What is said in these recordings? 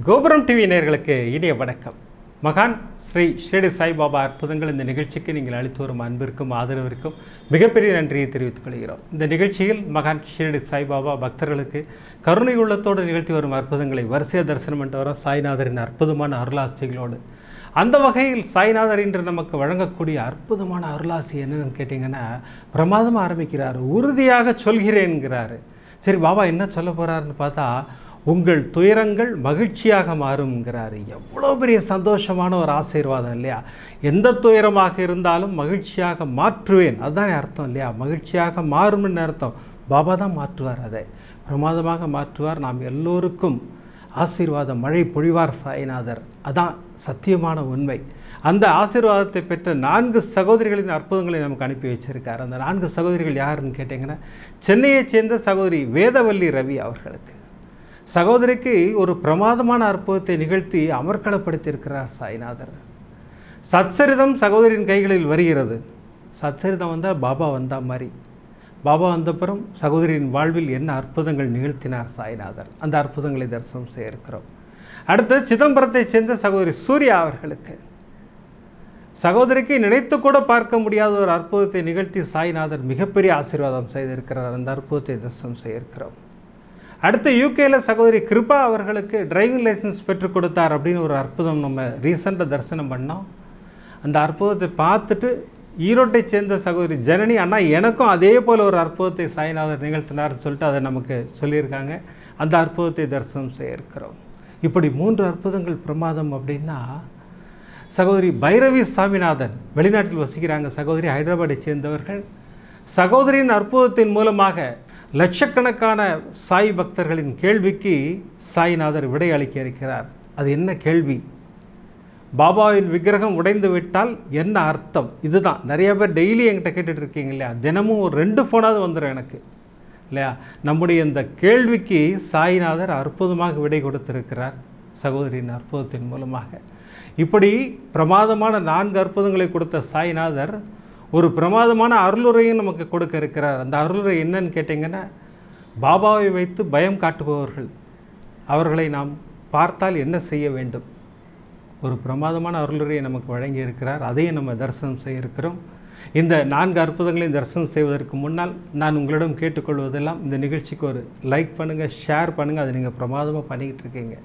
கோபுரம் டிவி நேயர்களுக்கு இனிய வணக்கம். மகான் ஸ்ரீ ஷிரடி சாய்பாபா அற்புதங்கள் இந்த நிகழ்ச்சிக்கு நீங்கள் அளித்து வரும் அன்பிற்கும் ஆதரவிற்கும் மிகப்பெரிய நன்றியை தெரிவித்துக் கொள்கிறோம். இந்த நிகழ்ச்சியில் மகான் ஷிரடி சாய்பாபா பக்தர்களுக்கு கருணை உள்ளத்தோடு நிகழ்த்தி வரும் அற்புதங்களை வரிசையாக தரிசனம் பண்ணிட்டு வரோம் சாய்நாதரின் அற்புதமான அருளாசிகளோடு. அந்த வகையில் சாய்நாதர் இன்று நமக்கு வழங்கக்கூடிய அற்புதமான அருளாசி என்னன்னு கேட்டிங்கன்னா, பிரமாதமாக ஆரம்பிக்கிறார். உறுதியாக சொல்கிறேன்கிறார். சரி, பாபா என்ன சொல்ல போகிறாருன்னு பார்த்தா, உங்கள் துயரங்கள் மகிழ்ச்சியாக மாறும்ங்கிறாரு. எவ்வளோ பெரிய சந்தோஷமான ஒரு ஆசீர்வாதம் இல்லையா? எந்த துயரமாக இருந்தாலும் மகிழ்ச்சியாக மாற்றுவேன், அதுதானே அர்த்தம் இல்லையா? மகிழ்ச்சியாக மாறும்னு அர்த்தம். பாபா தான் மாற்றுவார், அதை பிரமாதமாக மாற்றுவார். நாம் எல்லோருக்கும் ஆசீர்வாதம் மழை பொழிவார் சாய்நாதர். அதான் சத்தியமான உண்மை. அந்த ஆசீர்வாதத்தை பெற்ற 4 சகோதரிகளின் அற்புதங்களை நமக்கு அனுப்பி வச்சிருக்கார். அந்த 4 சகோதரிகள் யாருன்னு கேட்டிங்கன்னா, சென்னையைச் சேர்ந்த சகோதரி வேதவல்லி ரவி அவர்களுக்கு, சகோதரிக்கு ஒரு பிரமாதமான அற்புதத்தை நிகழ்த்தி அமர்க்களப்படுத்தியிருக்கிறார் சாய்நாதர். சச்சரிதம் சகோதரியின் கைகளில் வருகிறது. சச்சரிதம் வந்தால் பாபா வந்தால் மாதிரி. பாபா வந்தப்புறம் சகோதரியின் வாழ்வில் என்ன அற்புதங்கள் நிகழ்த்தினார் சாய்நாதர், அந்த அற்புதங்களை தரிசனம் செய்ய இருக்கிறோம். அடுத்து சிதம்பரத்தை சேர்ந்த சகோதரி சூர்யா அவர்களுக்கு, சகோதரிக்கு நினைத்து கூட பார்க்க முடியாத ஒரு அற்புதத்தை நிகழ்த்தி சாய்நாதர் மிகப்பெரிய ஆசீர்வாதம் செய்திருக்கிறார். அந்த அற்புதத்தை தரிசனம் செய்ய இருக்கிறோம். அடுத்து யூகேயில் சகோதரி கிருபா அவர்களுக்கு டிரைவிங் லைசன்ஸ் பெற்றுக் கொடுத்தார் அப்படின்னு ஒரு அற்புதம் நம்ம ரீசெண்டாக தரிசனம் பண்ணோம். அந்த அற்புதத்தை பார்த்துட்டு ஈரோட்டை சேர்ந்த சகோதரி ஜனனி, அண்ணா எனக்கும் அதே போல் ஒரு அற்புதத்தை சாய்நாதர் நிகழ்த்தினார்னு சொல்லிட்டு அதை நமக்கு சொல்லியிருக்காங்க. அந்த அற்புதத்தை தரிசனம் செய்ய இருக்கிறோம். இப்படி 3 அற்புதங்கள் பிரமாதம். அப்படின்னா சகோதரி பைரவி சாமிநாதன் வெளிநாட்டில் வசிக்கிறாங்க. சகோதரி ஹைதராபாத்தை சேர்ந்தவர்கள். சகோதரியின் அற்புதத்தின் மூலமாக லட்சக்கணக்கான சாய் பக்தர்களின் கேள்விக்கு சாய்நாதர் விடை அளிக்க இருக்கிறார். அது என்ன கேள்வி? பாபாவின் விக்கிரகம் உடைந்து விட்டால் என்ன அர்த்தம்? இதுதான். நிறைய பேர் டெய்லி என்கிட்ட கேட்டுட்டு இருக்கீங்க இல்லையா? தினமும் ஒரு 2 ஃபோனாவது வந்துடும் எனக்கு இல்லையா? நம்முடைய இந்த கேள்விக்கு சாய்நாதர் அற்புதமாக விடை கொடுத்திருக்கிறார் சகோதரியின் அற்புதத்தின் மூலமாக. இப்படி பிரமாதமான 4 அற்புதங்களை கொடுத்த சாய்நாதர் ஒரு பிரமாதமான அருளுரையும் நமக்கு கொடுக்க இருக்கிறார். அந்த அருளுரை என்னன்னு கேட்டிங்கன்னா, பாபாவை வைத்து பயம் காட்டுபவர்கள், அவர்களை நாம் பார்த்தால் என்ன செய்ய வேண்டும், ஒரு பிரமாதமான அருளுரையை நமக்கு வழங்கி இருக்கிறார். அதையும் நம்ம தரிசனம் செய்ய இருக்கிறோம். இந்த 4 அற்புதங்களையும் தரிசனம் செய்வதற்கு முன்னால் நான் உங்களிடம் கேட்டுக்கொள்வதெல்லாம், இந்த நிகழ்ச்சிக்கு ஒரு லைக் பண்ணுங்கள், ஷேர் பண்ணுங்கள். அதை நீங்கள் பிரமாதமாக பண்ணிக்கிட்டு இருக்கீங்க.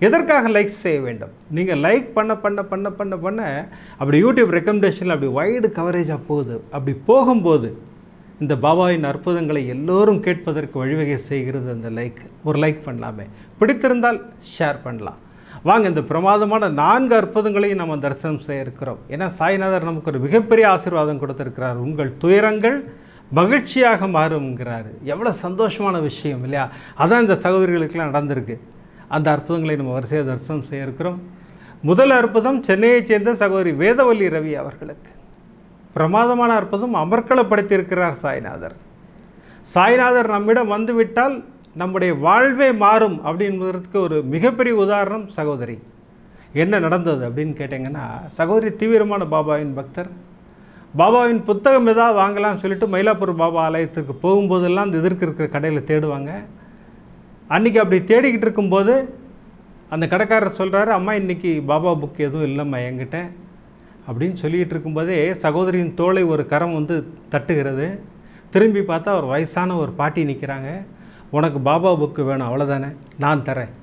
எதற்காக லைக் செய்ய வேண்டும்? நீங்கள் லைக் பண்ண பண்ண பண்ண பண்ண பண்ண அப்படி யூடியூப் ரெக்கமெண்டேஷனில் அப்படி வைடு கவரேஜாக போகுது. அப்படி போகும்போது இந்த பாபாவின் அற்புதங்களை எல்லோரும் கேட்பதற்கு வழிவகை செய்கிறது அந்த லைக். ஒரு லைக் பண்ணலாமே, பிடித்திருந்தால் ஷேர் பண்ணலாம். வாங்க, இந்த பிரமாதமான 4 அற்புதங்களையும் நம்ம தரிசனம் செய்ய இருக்கிறோம். ஏன்னா சாய்நாதர் நமக்கு ஒரு மிகப்பெரிய ஆசீர்வாதம் கொடுத்திருக்கிறார். உங்கள் துயரங்கள் மகிழ்ச்சியாக மாறும்ங்கிறாரு. எவ்வளோ சந்தோஷமான விஷயம் இல்லையா? அதான் இந்த சகோதரிகளுக்கெல்லாம் நடந்திருக்கு. அந்த அற்புதங்களை நம்ம வரிசையாக தரிசனம் செய்ய இருக்கிறோம். முதல் அற்புதம் சென்னையைச் சேர்ந்த சகோதரி வேதவல்லி ரவி அவர்களுக்கு பிரமாதமான அற்புதம் அமர்க்களப்படுத்தியிருக்கிறார் சாய்நாதர். சாய்நாதர் நம்மிடம் வந்துவிட்டால் நம்முடைய வாழ்வே மாறும் அப்படின்றதுக்கு ஒரு மிகப்பெரிய உதாரணம் சகோதரி. என்ன நடந்தது அப்படின்னு கேட்டிங்கன்னா, சகோதரி தீவிரமான பாபாவின் பக்தர். பாபாவின் புத்தகம் ஏதாவது வாங்கலாம்னு சொல்லிட்டு மயிலாப்பூர் பாபா ஆலயத்துக்கு போகும்போதெல்லாம் அந்த எதிர்க்கு இருக்கிற கடையில் தேடுவாங்க. அன்றைக்கி அப்படி தேடிக்கிட்டு இருக்கும்போது அந்த கடைக்காரர் சொல்கிறாரு, அம்மா இன்றைக்கி பாபா புக் எதுவும் இல்லைம்மா என்கிட்ட அப்படின்னு சொல்லிகிட்டு இருக்கும்போதே சகோதரியின் தோளை ஒரு கரம் வந்து தட்டுகிறது. திரும்பி பார்த்தா ஒரு வயசான ஒரு பாட்டி நிற்கிறாங்க. உனக்கு பாபா புக்கு வேணும் அவ்வளோதானே, நான் தரேன்.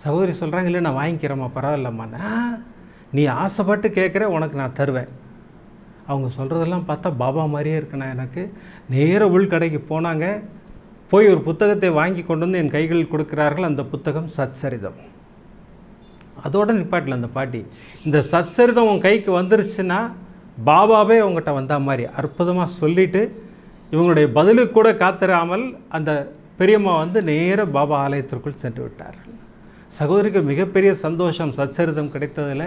சகோதரி சொல்கிறாங்க, இல்லை நான் வாங்கிக்கிறேம்மா, பரவாயில்லம்மா, நீ ஆசைப்பட்டு கேட்குற, உனக்கு நான் தருவேன். அவங்க சொல்கிறதெல்லாம் பார்த்தா பாபா மாதிரியே இருக்குண்ணா எனக்கு. நேராக உள்கடைக்கு போனாங்க. போய் ஒரு புத்தகத்தை வாங்கி கொண்டு வந்து என் கைகளில் கொடுக்கிறார்கள். அந்த புத்தகம் சச்சரிதம். அதோடு நிப்பாட்டில் அந்த பாட்டி, இந்த சச்சரிதம் உன் கைக்கு வந்துருச்சுன்னா பாபாவே அவங்ககிட்ட வந்த மாதிரி அற்புதமாக சொல்லிவிட்டு இவங்களுடைய பதிலுக்கு கூட காத்திராமல் அந்த பெரியம்மா வந்து நேராக பாபா ஆலயத்திற்குள் சென்று விட்டார்கள். சகோதரிக்கு மிகப்பெரிய சந்தோஷம் சச்சரிதம் கிடைத்ததில்.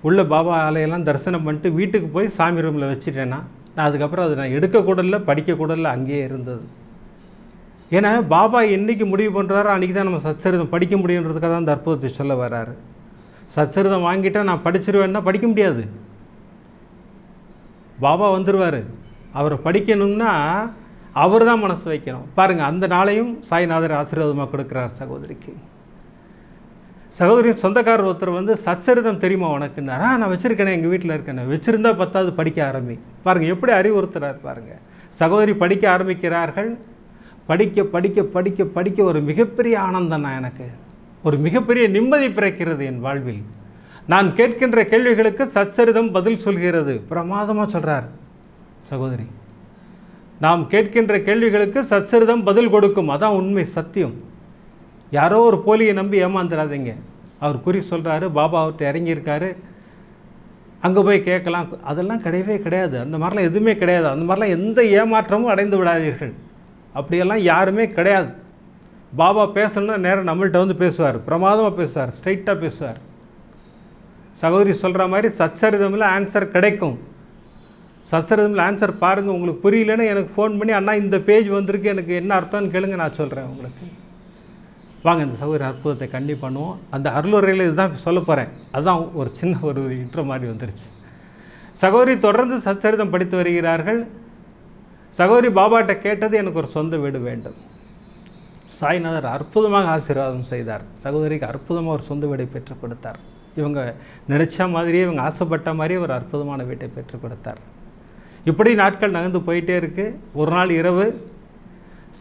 உள்ள பாபா ஆலயெல்லாம் தரிசனம் பண்ணிட்டு வீட்டுக்கு போய் சாமி ரூமில் வச்சுட்டேன்னா, நான் அதுக்கப்புறம் அதை நான் எடுக்கக்கூட இல்லை, படிக்கக்கூட இல்லை, அங்கேயே இருந்தது. ஏன்னா பாபா என்றைக்கு முடிவு பண்ணுறாரோ அன்றைக்கி தான் நம்ம சச்சரிதம் படிக்க முடியுன்றதுக்காக தான் அந்த அற்புதத்தை சொல்ல வர்றாரு. சச்சரிதம் வாங்கிட்டால் நான் படிச்சிருவேன்னா படிக்க முடியாது. பாபா வந்துடுவார். அவரை படிக்கணும்னா அவர் தான் மனசு வைக்கணும். பாருங்கள், அந்த நாளையும் சாய்நாதர் ஆசீர்வாதமாக கொடுக்குறார் சகோதரிக்கு. சகோதரின் சொந்தக்காரர் ஒருத்தர் வந்து சச்சரிதம் தெரியுமா உனக்குன்னாரா, நான் வச்சுருக்கேனே, எங்கள் வீட்டில் இருக்கேன், வச்சுருந்தா 10வது படிக்க ஆரம்பி. பாருங்கள் எப்படி அறிவுறுத்துறார் பாருங்கள். சகோதரி படிக்க ஆரம்பிக்கிறார்கள். படிக்க படிக்க படிக்க படிக்க ஒரு மிகப்பெரிய ஆனந்தம் நான் எனக்கு, ஒரு மிகப்பெரிய நிம்மதி பிறக்கிறது என் வாழ்வில். நான் கேட்கின்ற கேள்விகளுக்கு சச்சரிதம் பதில் சொல்கிறது. பிரமாதமாக சொல்கிறார் சகோதரி. நாம் கேட்கின்ற கேள்விகளுக்கு சச்சரிதம் பதில் கொடுக்கும். அதான் உண்மை, சத்தியம். யாரோ ஒரு போலியை நம்பி ஏமாந்துடாதீங்க. அவர் குறி சொல்கிறாரு, பாபா அவர்கிட்ட இறங்கியிருக்காரு, அங்கே போய் கேட்கலாம். அதெல்லாம் கிடையவே கிடையாது. அந்த மாதிரிலாம் எதுவுமே கிடையாது. அந்த மாதிரிலாம் எந்த ஏமாற்றமும் அடைந்து விடாதீர்கள். அப்படியெல்லாம் யாருமே கிடையாது. பாபா பேசணுன்னா நேரம் நம்மள்கிட்ட வந்து பேசுவார், பிரமாதமாக பேசுவார், ஸ்ட்ரைட்டாக பேசுவார். சகோதரி சொல்கிற மாதிரி சச்சரிதமில் ஆன்சர் கிடைக்கும். சச்சரிதமில் ஆன்சர் பாருங்கள். உங்களுக்கு புரியலன்னு எனக்கு ஃபோன் பண்ணி, அண்ணா இந்த பேஜ் வந்திருக்கு, எனக்கு என்ன அர்த்தம்னு கேளுங்க, நான் சொல்கிறேன் உங்களுக்கு. வாங்க இந்த சகோதரி அற்புதத்தை கண்டி பண்ணுவோம். அந்த அருளுரையில் இதுதான் சொல்ல போகிறேன். அதுதான் ஒரு சின்ன ஒரு இன்ட்ரோ மாதிரி வந்துருச்சு. சகோதரி தொடர்ந்து சச்சரிதம் படித்து வருகிறார்கள். சகோதரி பாபாட்ட கேட்டது, எனக்கு ஒரு சொந்த வீடு வேண்டும். சாய்நாதர் அற்புதமாக ஆசீர்வாதம் செய்தார். சகோதரிக்கு அற்புதமாக ஒரு சொந்த வீடை பெற்றுக் கொடுத்தார். இவங்க நினச்ச மாதிரியே, இவங்க ஆசைப்பட்ட மாதிரியே ஒரு அற்புதமான வீட்டை பெற்றுக் கொடுத்தார். இப்படி நாட்கள் நகர்ந்து போயிட்டே இருக்குது. ஒரு நாள் இரவு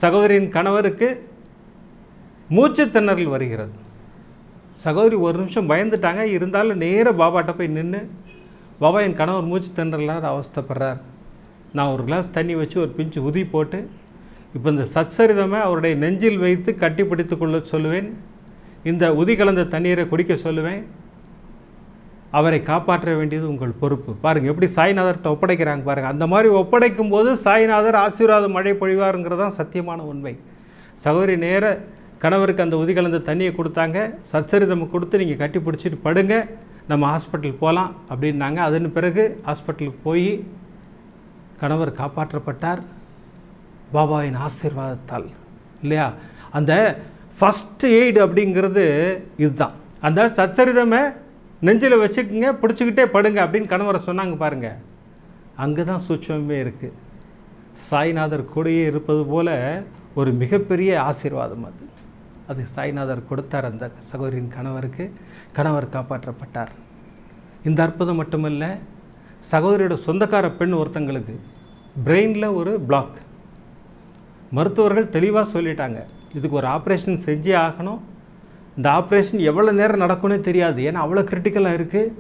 சகோதரியின் கணவருக்கு மூச்சு திணறல் வருகிறது. சகோதரி ஒரு நிமிஷம் பயந்துட்டாங்க. இருந்தாலும் நேராக பாபாட்ட போய் நின்று, பாபா என் கணவர் மூச்சு திணறலார், அவஸ்தைப்படுறார், நான் ஒரு கிளாஸ் தண்ணி வச்சு ஒரு பிஞ்சு உதி போட்டு இப்போ இந்த சச்சரிதமை அவருடைய நெஞ்சில் வைத்து கட்டி பிடித்து கொள்ள சொல்லுவேன். இந்த உதி கலந்த தண்ணீரை குடிக்க சொல்லுவேன். அவரை காப்பாற்ற வேண்டியது உங்கள் பொறுப்பு. பாருங்கள் எப்படி சாய்நாதர்கிட்ட ஒப்படைக்கிறாங்க பாருங்கள். அந்த மாதிரி ஒப்படைக்கும் போது சாய்நாதர் ஆசீர்வாத மழை பொழிவாருங்கிறதான் சத்தியமான உண்மை. சகோதரி நேர கணவருக்கு அந்த உதி கலந்த தண்ணியை கொடுத்தாங்க. சச்சரிதம் கொடுத்து நீங்கள் கட்டி பிடிச்சிட்டு படுங்க, நம்ம ஹாஸ்பிட்டல் போகலாம் அப்படின்னாங்க. அதன் பிறகு ஹாஸ்பிட்டலுக்கு போய் கணவர் காப்பாற்றப்பட்டார் பாபாவின் ஆசீர்வாதத்தால், இல்லையா? அந்த ஃபஸ்ட்டு எய்டு அப்படிங்கிறது இதுதான். அந்த சச்சரிதமை நெஞ்சில் வச்சுக்கோங்க, பிடிச்சிக்கிட்டே படுங்க அப்படின்னு கணவரை சொன்னாங்க பாருங்கள். அங்கே தான் சூட்சமே இருக்குது. சாய்நாதர் கூடயே இருப்பது போல் ஒரு மிகப்பெரிய ஆசீர்வாதம் அது. அது சாய்நாதர் கொடுத்தார் அந்த சகோதரியின் கணவருக்கு. கணவர் காப்பாற்றப்பட்டார். இந்த அற்புதம் மட்டுமல்ல, சகோதரியோட சொந்தக்கார பெண் ஒருத்தங்களுக்கு பிரெயினில் ஒரு பிளாக். மருத்துவர்கள் தெளிவாக சொல்லிட்டாங்க, இதுக்கு ஒரு ஆப்ரேஷன் செஞ்சே ஆகணும். இந்த ஆப்ரேஷன் எவ்வளோ நேரம் நடக்கும்னே தெரியாது, ஏன்னா அவ்வளோ கிரிட்டிக்கலாக இருக்குது.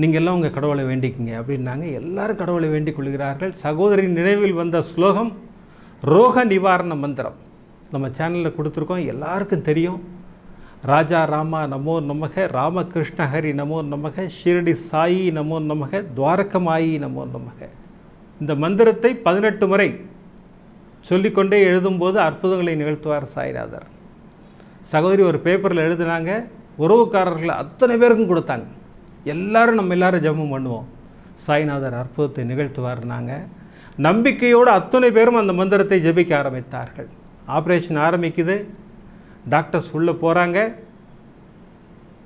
நீங்கள் எல்லாம் உங்கள் கடவுளை வேண்டிக்கிங்க அப்படின்னாங்க. எல்லாரும் கடவுளை வேண்டிக் கொள்கிறார்கள். சகோதரின் நினைவில் வந்த ஸ்லோகம் ரோக நிவாரண மந்திரம். நம்ம சேனலில் கொடுத்துருக்கோம், எல்லாருக்கும் தெரியும். ராஜா ராமா நமோ நமக, ராமகிருஷ்ண ஹரி நமோ நமக, ஷிரடி சாயி நமோ நமக, துவாரகமாயி நமோ நமக. இந்த மந்திரத்தை 18 முறை சொல்லிக்கொண்டே எழுதும்போது அற்புதங்களை நிகழ்த்துவார் சாய்நாதர். சகோதரி ஒரு பேப்பரில் எழுதுனாங்க, உறவுக்காரர்கள் அத்தனை பேருக்கும் கொடுத்தாங்க. எல்லாரும் நம்ம எல்லாரும் ஜெபம் பண்ணுவோம், சாய்நாதர் அற்புதத்தை நிகழ்த்துவார்னாங்க. நம்பிக்கையோடு அத்தனை பேரும் அந்த மந்திரத்தை ஜெபிக்க ஆரம்பித்தார்கள். ஆப்ரேஷன் ஆரம்பிக்குது. டாக்டர்ஸ் உள்ளே போகிறாங்க.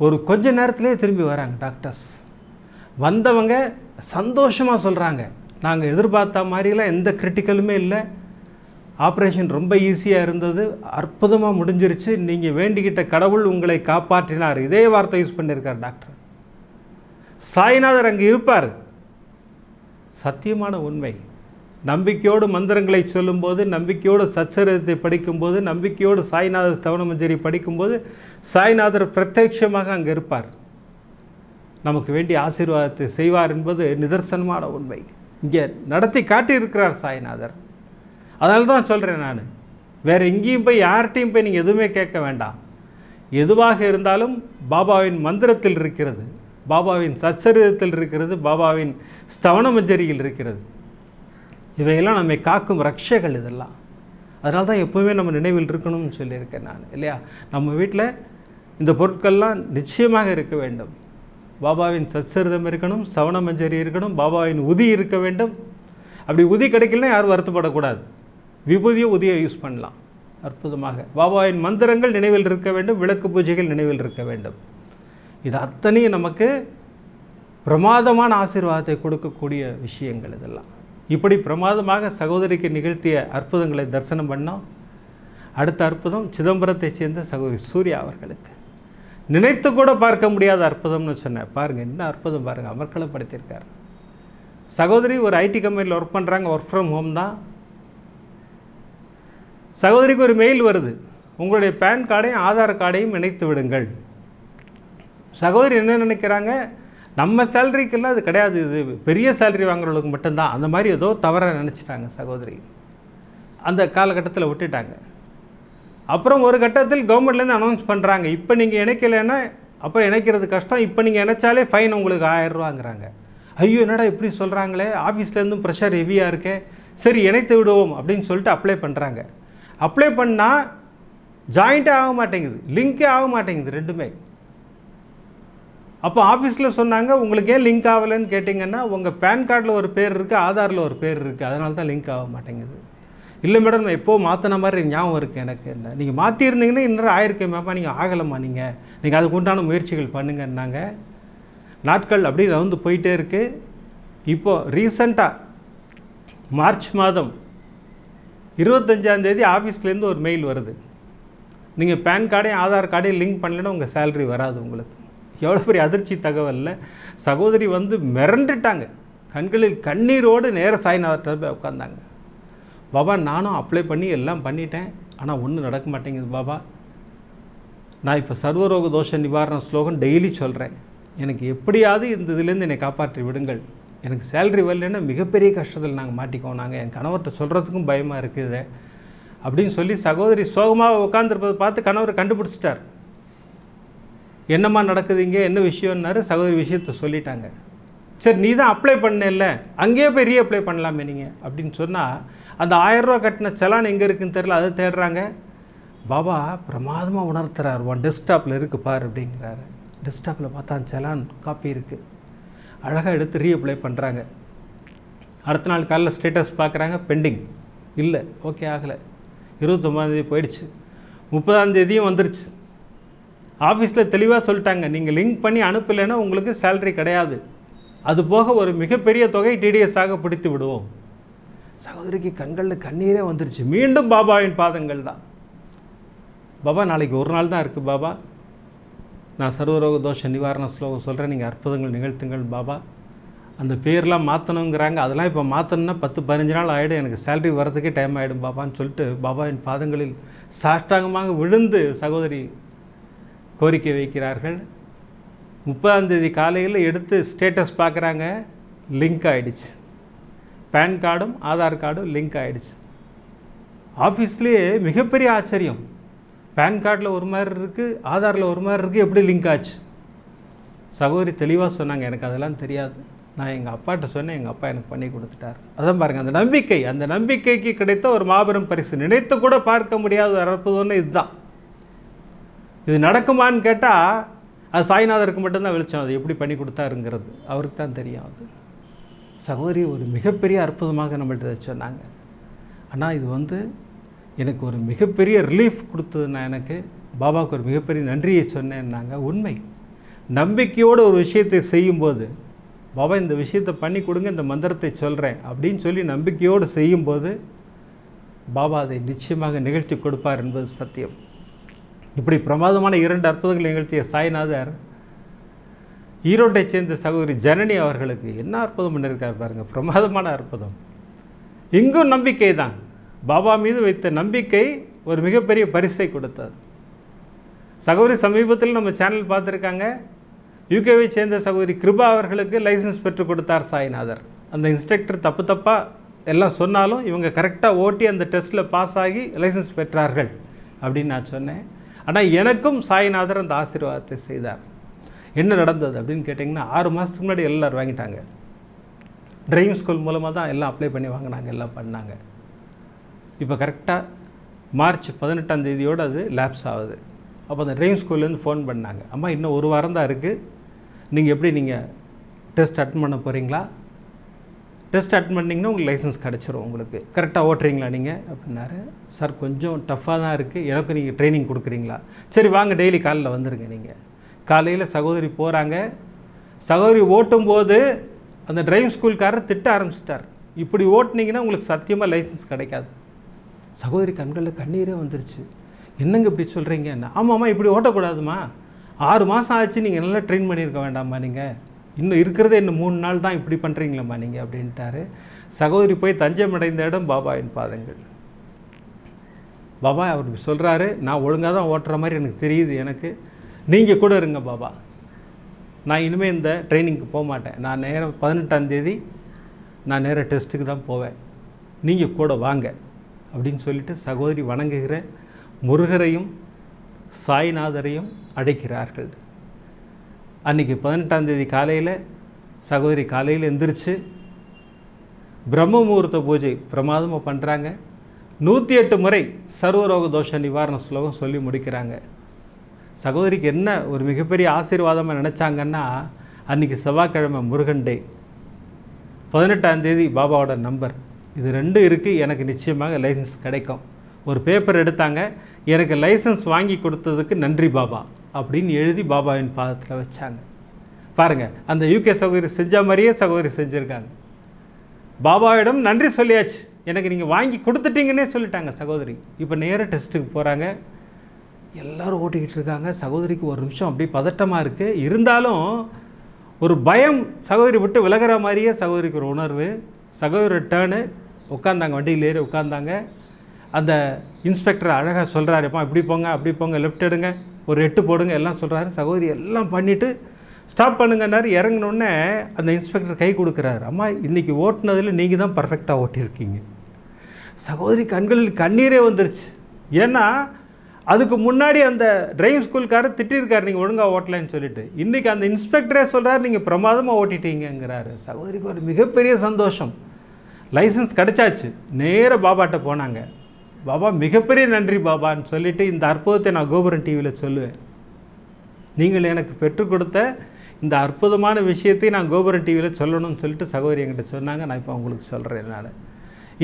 ஒரு கொஞ்ச நேரத்திலே திரும்பி வராங்க டாக்டர்ஸ். வந்தவங்க சந்தோஷமாக சொல்கிறாங்க, நாங்கள் எதிர்பார்த்த மாதிரிலாம் எந்த கிரிட்டிக்கலுமே இல்லை, ஆப்ரேஷன் ரொம்ப ஈஸியாக இருந்தது, அற்புதமாக முடிஞ்சிருச்சு, நீங்கள் வேண்டிக்கிட்ட கடவுள் உங்களை காப்பாற்றினார். இதே வார்த்தை யூஸ் பண்ணியிருக்கார் டாக்டர். சாய்நாதர் அங்கே இருப்பார். சத்தியமான உண்மை. நம்பிக்கையோடு மந்திரங்களை சொல்லும்போது, நம்பிக்கையோடு சச்சரிதத்தை படிக்கும்போது, நம்பிக்கையோடு சாய்நாதர் ஸ்தவன மஞ்சரி படிக்கும்போது சாய்நாதர் பிரத்யட்சமாக அங்கே இருப்பார். நமக்கு வேண்டிய ஆசீர்வாதத்தை செய்வார் என்பது நிதர்சனமான உண்மை. இங்கே நடத்தி காட்டியிருக்கிறார் சாய்நாதர். அதனால தான் சொல்கிறேன் நான், வேறு எங்கேயும் போய் யார்கிட்டையும் போய் நீங்கள் எதுவுமே கேட்க வேண்டாம். எதுவாக இருந்தாலும் பாபாவின் மந்திரத்தில் இருக்கிறது, பாபாவின் சச்சரிதத்தில் இருக்கிறது, பாபாவின் ஸ்தவன மஞ்சரியில் இருக்கிறது. இவையெல்லாம் நம்மை காக்கும் ரக்ஷைகள் இதெல்லாம். அதனால தான் எப்போவுமே நம்ம நினைவில் இருக்கணும்னு சொல்லியிருக்கேன் நான், இல்லையா? நம்ம வீட்டில் இந்த பொருட்கள்லாம் நிச்சயமாக இருக்க வேண்டும். பாபாவின் சச்சரிதம் இருக்கணும், ஸ்தவன மஞ்சரி இருக்கணும், பாபாவின் உதி இருக்க வேண்டும். அப்படி உதி கிடைக்கலன்னா யாரும் வருத்தப்படக்கூடாது. விபூதியை உதியை யூஸ் பண்ணலாம் அற்புதமாக. பாபாவின் மந்திரங்கள் நினைவில் இருக்க வேண்டும், விளக்கு பூஜைகள் நினைவில் இருக்க வேண்டும். இது அத்தனையும் நமக்கு பிரமாதமான ஆசீர்வாதத்தை கொடுக்கக்கூடிய விஷயங்கள் இதெல்லாம். இப்படி பிரமாதமாக சகோதரிக்கு நிகழ்த்திய அற்புதங்களை தரிசனம் பண்ணோம். அடுத்த அற்புதம் சிதம்பரத்தைச் சேர்ந்த சகோதரி சூர்யா அவர்களுக்கு. நினைத்து கூட பார்க்க முடியாத அற்புதம்னு சொன்னேன். பாருங்கள் என்ன அற்புதம் பாருங்கள், அமர்க்களப்படுத்தியிருக்கார். சகோதரி ஒரு ஐடி கம்பெனியில் ஒர்க் பண்ணுறாங்க, ஒர்க் ஃப்ரம் ஹோம் தான். சகோதரிக்கு ஒரு மெயில் வருது, உங்களுடைய பேன் கார்டையும் ஆதார் கார்டையும் இணைத்து விடுங்கள். சகோதரி என்ன நினைக்கிறாங்க, நம்ம சேலரிக்கெல்லாம் அது கிடையாது, இது பெரிய சேலரி வாங்குறவங்களுக்கு மட்டும்தான். அந்த மாதிரி ஏதோ தவறாக நினச்சிட்டாங்க சகோதரி. அந்த காலகட்டத்தில் விட்டுட்டாங்க. அப்புறம் ஒரு கட்டத்தில் கவர்மெண்ட்லேருந்து அனௌன்ஸ் பண்ணுறாங்க, இப்போ நீங்கள் இணைக்கலைன்னா அப்புறம் இணைக்கிறது கஷ்டம், இப்போ நீங்கள் இணைச்சாலே ஃபைன் உங்களுக்கு 1000 ரூபாங்கிறாங்க. ஐயோ என்னடா இப்படி சொல்கிறாங்களே, ஆஃபீஸ்லேருந்தும் ப்ரெஷர் ஹெவியாக இருக்கே, சரி இணைத்து விடுவோம் அப்படின்னு சொல்லிட்டு அப்ளை பண்ணுறாங்க. அப்ளை பண்ணால் ஜாயிண்ட்டே ஆக மாட்டேங்குது, லிங்க்கே ஆக மாட்டேங்குது ரெண்டுமே. அப்போ ஆஃபீஸில் சொன்னாங்க, உங்களுக்கு ஏன் லிங்க் ஆகலைன்னு கேட்டிங்கன்னா, உங்கள் பேன் கார்டில் ஒரு பேர் இருக்குது, ஆதாரில் ஒரு பேர் இருக்குது, அதனால தான் லிங்க் ஆக மாட்டேங்குது. இல்லை மேடம் நான் எப்போது மாற்றின மாதிரி ஞாபகம் இருக்குது எனக்கு. என்ன நீங்கள் மாற்றிருந்தீங்கன்னா இன்னும் ஆயிருக்கேன்ப்பா, நீங்கள் ஆகலைம்மா, நீங்கள் அதுக்கு உண்டான முயற்சிகள் பண்ணுங்கன்னாங்க. நாட்கள் அப்படி வந்து போயிட்டே இருக்குது. இப்போது ரீசண்டாக மார்ச் மாதம் 25ஆம் தேதி ஆஃபீஸ்லேருந்து ஒரு மெயில் வருது, நீங்கள் பேன் கார்டையும் ஆதார் கார்டையும் லிங்க் பண்ணலைன்னா உங்கள் சேலரி வராது உங்களுக்கு. எவ்வளோ பெரிய அதிர்ச்சி தகவலில் சகோதரி வந்து மிரண்டுட்டாங்க, கண்களில் கண்ணீரோடு நேர சாய்நாதர்கிட்ட போய் உட்காந்தாங்க. பாபா நானும் அப்ளை பண்ணி எல்லாம் பண்ணிட்டேன், ஆனால் ஒன்றும் நடக்க மாட்டேங்குது பாபா. நான் இப்போ சர்வரோக தோஷ நிவாரண ஸ்லோகம் டெய்லி சொல்கிறேன், எனக்கு எப்படியாவது இந்த இதுலேருந்து என்னை காப்பாற்றி விடுங்கள். எனக்கு சேலரி வரலன்னா மிகப்பெரிய கஷ்டத்தில் நாங்கள் மாட்டிக்கோம், நாங்கள் என் கணவர்கிட்ட சொல்கிறதுக்கும் பயமாக இருக்குது அப்படின்னு சொல்லி சகோதரி சோகமாக உட்காந்துருப்பதை பார்த்து கணவர் கண்டுபிடிச்சிட்டார். என்னம்மா நடக்குது இங்கே, என்ன விஷயம்னாரு. சகோதரி விஷயத்தை சொல்லிட்டாங்க. சரி நீ தான் அப்ளை பண்ணல, அங்கேயே போய் ரீஅப்ளை பண்ணலாமே நீங்கள் அப்படின்னு சொன்னால், அந்த 1000 ரூபா கட்டின செலான் எங்கே இருக்குதுன்னு தெரியல, அதை தேடுறாங்க. பாபா பிரமாதமாக உணர்த்துறார், உன் டெஸ்க்டாப்பில் இருக்குது பார் அப்படிங்கிறாரு. டெஸ்க்டாப்பில் பார்த்தா செலான் காப்பி இருக்குது, அழகாக எடுத்து ரீஅப்ளை பண்ணுறாங்க. அடுத்த நாள் காலையில் ஸ்டேட்டஸ் பார்க்குறாங்க, பெண்டிங் இல்லை, ஓகே ஆகலை. 29ஆம் தேதி போயிடுச்சு, 30ஆம் தேதியும் வந்துருச்சு. ஆஃபீஸில் தெளிவாக சொல்லிட்டாங்க, நீங்கள் லிங்க் பண்ணி அனுப்பலைன்னா உங்களுக்கு சேலரி கிடையாது, அது போக ஒரு மிகப்பெரிய தொகை டிடிஎஸ்ஸாக பிடித்து விடுவோம். சகோதரிக்கு கண்களில் கண்ணீரே வந்துருச்சு. மீண்டும் பாபாவின் பாதங்கள் தான். பாபா நாளைக்கு ஒரு நாள் தான் இருக்குது பாபா, நான் சர்வரோக தோஷ நிவாரண ஸ்லோகம் சொல்கிறேன், நீங்கள் அற்புதங்கள் நிகழ்த்துங்கள் பாபா. அந்த பேர்லாம் மாற்றணுங்கிறாங்க, அதெல்லாம் இப்போ மாற்றணுன்னா 10-15 நாள் ஆகிடும், எனக்கு சேலரி வர்றதுக்கே டைம் ஆகிடும் பாபான்னு சொல்லிட்டு பாபாவின் பாதங்களில் சாஷ்டாங்கமாக விழுந்து சகோதரி கோரிக்கை வைக்கிறார்கள். 30ஆம் தேதி காலையில் எடுத்து ஸ்டேட்டஸ் பார்க்குறாங்க, லிங்க் ஆகிடுச்சு. பேன் கார்டும் ஆதார் கார்டும் லிங்க் ஆகிடுச்சு. ஆஃபீஸ்லேயே மிகப்பெரிய ஆச்சரியம், பேன் கார்டில் ஒரு மாதிரி இருக்குது, ஆதாரில் ஒரு மாதிரி இருக்குது, எப்படி லிங்க் ஆச்சு? சகோதரி தெளிவாக சொன்னாங்க, எனக்கு அதெல்லாம் தெரியாது, நான் எங்கள் அப்பாட்ட சொன்னேன், எங்கள் அப்பா எனக்கு பண்ணி கொடுத்துட்டார். அதான் பாருங்கள் அந்த நம்பிக்கை, அந்த நம்பிக்கைக்கு கிடைத்த ஒரு மாபெரும் பரிசு. நினைத்து கூட பார்க்க முடியாத ஒரு அற்புதம்னு இதுதான். இது நடக்குமான்னு கேட்டால் அது சாய்நாதருக்கு மட்டும்தான் வெளிச்சம், அது எப்படி பண்ணி கொடுத்தாருங்கிறது அவருக்கு தான் தெரியும். அது சகோதரி ஒரு மிகப்பெரிய அற்புதமாக நம்மள்ட்ட சொன்னாங்க. ஆனால் இது வந்து எனக்கு ஒரு மிகப்பெரிய ரிலீஃப் கொடுத்தது. நான் எனக்கு பாபாவுக்கு ஒரு மிகப்பெரிய நன்றியை சொன்னேன்னாங்க. உண்மை, நம்பிக்கையோடு ஒரு விஷயத்தை செய்யும்போது, பாபா இந்த விஷயத்தை பண்ணி கொடுங்க, இந்த மந்திரத்தை சொல்கிறேன் அப்படின்னு சொல்லி நம்பிக்கையோடு செய்யும்போது பாபா அதை நிச்சயமாக நிகழ்த்தி கொடுப்பார் என்பது சத்தியம். இப்படி பிரமாதமான 2 அற்புதங்களை நிகழ்த்திய சாய்நாதர் ஈரோட்டை சேர்ந்த சகோதரி ஜனனி அவர்களுக்கு என்ன அற்புதம் பண்ணியிருக்கார் பாருங்கள், பிரமாதமான அற்புதம். இங்கும் நம்பிக்கை தான், பாபா மீது வைத்த நம்பிக்கை ஒரு மிகப்பெரிய பரிசை கொடுத்தார். சகோதரி சமீபத்தில் நம்ம சேனல் பார்த்துருக்காங்க, யூகேவை சேர்ந்த சகோதரி கிருபா அவர்களுக்கு லைசன்ஸ் பெற்றுக் கொடுத்தார் சாய்நாதர். அந்த இன்ஸ்ட்ரக்டர் தப்பாக எல்லாம் சொன்னாலும் இவங்க கரெக்டாக ஓட்டி அந்த டெஸ்ட்டில் பாஸ் ஆகி லைசன்ஸ் பெற்றார்கள் அப்படின்னு நான் சொன்னேன். ஆனால் எனக்கும் சாய்நாதர் அந்த ஆசீர்வாதத்தை செய்தார். என்ன நடந்தது அப்படின்னு கேட்டிங்கன்னா, 6 மாதத்துக்கு முன்னாடி எல்லோரும் வாங்கிட்டாங்க. டிரைவிங் ஸ்கூல் மூலமாக தான் எல்லாம் அப்ளை பண்ணி வாங்கினாங்க, எல்லாம் பண்ணாங்க. இப்போ கரெக்டாக மார்ச் 18ஆம் தேதியோடு அது லேப்ஸ் ஆகுது. அப்போ அந்த டிரைவிங் ஸ்கூல்லேருந்து ஃபோன் பண்ணாங்க, அம்மா இன்னும் 1 வாரம் தான் இருக்குது, நீங்கள் எப்படி நீங்கள் டெஸ்ட் அட்டன் பண்ண போகிறீங்களா? டெஸ்ட் அட்டன் பண்ணிங்கன்னா உங்களுக்கு லைசன்ஸ் கிடச்சிரும், உங்களுக்கு கரெக்டாக ஓட்டுறீங்களா நீங்கள் அப்படின்னாரு. சார் கொஞ்சம் டஃப்பாக தான் இருக்குது, எனக்கு நீங்கள் ட்ரைனிங் கொடுக்குறீங்களா? சரி வாங்க டெய்லி காலையில் வந்துடுங்க. நீங்கள் காலையில் சகோதரி போகிறாங்க. சகோதரி ஓட்டும்போது அந்த டிரைவிங் ஸ்கூல்காரர் திட்ட ஆரம்பிச்சிட்டார், இப்படி ஓட்டுனீங்கன்னா உங்களுக்கு சத்தியமாக லைசன்ஸ் கிடைக்காது. சகோதரி கண்களில் கண்ணீரே வந்துருச்சு. என்னங்க இப்படி சொல்கிறீங்க? ஆமாம்மா இப்படி ஓட்டக்கூடாதுமா, 6 மாதம் ஆச்சு, நீங்கள் நல்லா ட்ரெயின் பண்ணியிருக்க வேண்டாமா நீங்கள்? இன்னும் இருக்கிறதே இன்னும் 3 நாள் தான், இப்படி பண்ணுறீங்களம்மா நீங்கள் அப்படின்ட்டாரு. சகோதரி போய் தஞ்சம் அடைந்த இடம் பாபாவின் பாதங்கள். பாபா அவர் சொல்கிறாரு, நான் ஒழுங்காக தான் ஓட்டுற மாதிரி எனக்கு தெரியுது, எனக்கு நீங்கள் கூட இருங்க பாபா, நான் இனிமேல் இந்த ட்ரைனிங்க்கு போக மாட்டேன், நான் நேராக 18ஆம் தேதி நான் நேராக டெஸ்ட்டுக்கு தான் போவேன், நீங்கள் கூட வாங்க அப்படின்னு சொல்லிட்டு சகோதரி வணங்குகிற முருகரையும் சாய்நாதரையும் அழைக்கிறார்கள். அன்றைக்கி 18ஆம் தேதி காலையில் சகோதரி காலையில் எந்திரிச்சு பிரம்ம முகூர்த்த பூஜை பிரமாதமாக பண்ணுறாங்க. 108 முறை சர்வரோக தோஷ நிவாரண ஸ்லோகம் சொல்லி முடிக்கிறாங்க. சகோதரிக்கு என்ன ஒரு மிகப்பெரிய ஆசீர்வாதமாக நினச்சாங்கன்னா, அன்றைக்கி செவ்வாய்க்கிழமை முருகன் டே, 18ஆம் தேதி பாபாவோட நம்பர், இது 2 இருக்குது, எனக்கு நிச்சயமாக லைசன்ஸ் கிடைக்கும். ஒரு பேப்பர் எடுத்தாங்க, எனக்கு லைசன்ஸ் வாங்கி கொடுத்ததுக்கு நன்றி பாபா அப்படின்னு எழுதி பாபாவின் பாதத்தில் வச்சாங்க. பாருங்கள், அந்த யூகே சகோதரி செஞ்ச மாதிரியே சகோதரி செஞ்சுருக்காங்க. பாபாவிடம் நன்றி சொல்லியாச்சு, எனக்கு நீங்கள் வாங்கி கொடுத்துட்டீங்கன்னே சொல்லிட்டாங்க சகோதரி. இப்போ நேராக டெஸ்ட்டுக்கு போகிறாங்க. எல்லோரும் ஓட்டிக்கிட்டு இருக்காங்க. சகோதரிக்கு ஒரு நிமிஷம் அப்படியே பதட்டமாக இருக்குது. இருந்தாலும் ஒரு பயம் சகோதரி விட்டு விலகிற மாதிரியே சகோதரிக்கு ஒரு உணர்வு. சகோதரி டேர்னு உட்காந்தாங்க, வண்டியில் ஏறி உட்காந்தாங்க. அந்த இன்ஸ்பெக்டர் அழகாக சொல்கிறாருப்பா, இப்படி போங்க அப்படி போங்க, லெஃப்ட் எடுங்க, ஒரு 8 போடுங்க எல்லாம் சொல்கிறாரு. சகோதரி எல்லாம் பண்ணிவிட்டு ஸ்டாப் பண்ணுங்கன்னாரு. இறங்கினோடனே அந்த இன்ஸ்பெக்டர் கை கொடுக்குறாரு. அம்மா, இன்றைக்கி ஓட்டுனதில் நீங்கள் தான் பர்ஃபெக்டாக ஓட்டியிருக்கீங்க. சகோதரி கண்களில் கண்ணீரே வந்துருச்சு. ஏன்னா அதுக்கு முன்னாடி அந்த டிரைவிங் ஸ்கூல்காரர் திட்டிருக்காரு, நீங்கள் ஒழுங்காக ஓட்டலைன்னு சொல்லிட்டு. இன்றைக்கி அந்த இன்ஸ்பெக்டரே சொல்கிறார், நீங்கள் பிரமாதமாக ஓட்டிட்டீங்கிறாரு. சகோதரிக்கு ஒரு மிகப்பெரிய சந்தோஷம். லைசன்ஸ் கிடச்சாச்சு. நேராக பாபாட்ட போனாங்க. பாபா மிகப்பெரிய நன்றி பாபான்னு சொல்லிவிட்டு, இந்த அற்புதத்தை நான் கோபுரம் டிவியில் சொல்லுவேன். நீங்கள் எனக்கு பெற்றுக் கொடுத்த இந்த அற்புதமான விஷயத்தை நான் கோபுரம் டிவியில் சொல்லணும்னு சொல்லிட்டு சகோதரி என்கிட்ட சொன்னாங்க. நான் இப்போ உங்களுக்கு சொல்கிறேன். நான்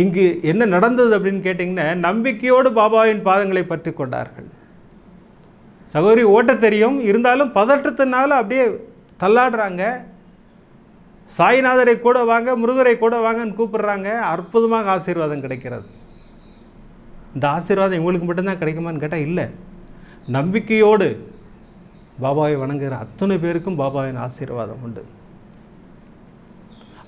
இங்கு என்ன நடந்தது அப்படின்னு கேட்டிங்கன்னா, நம்பிக்கையோடு பாபாவின் பாதங்களை பற்றி கொண்டார்கள். சகோதரி ஓட்ட தெரியும், இருந்தாலும் பதற்றத்தினால அப்படியே தள்ளாடுறாங்க. சாய்நாதரை கூட வாங்க, முருகரை கூட வாங்கன்னு கூப்பிடுறாங்க. அற்புதமாக ஆசீர்வாதம் கிடைக்கிறது. இந்த ஆசீர்வாதம் இவங்களுக்கு மட்டும்தான் கிடைக்குமான்னு கேட்டால் இல்லை. நம்பிக்கையோடு பாபாவை வணங்குகிற அத்தனை பேருக்கும் பாபாவின் ஆசீர்வாதம் உண்டு.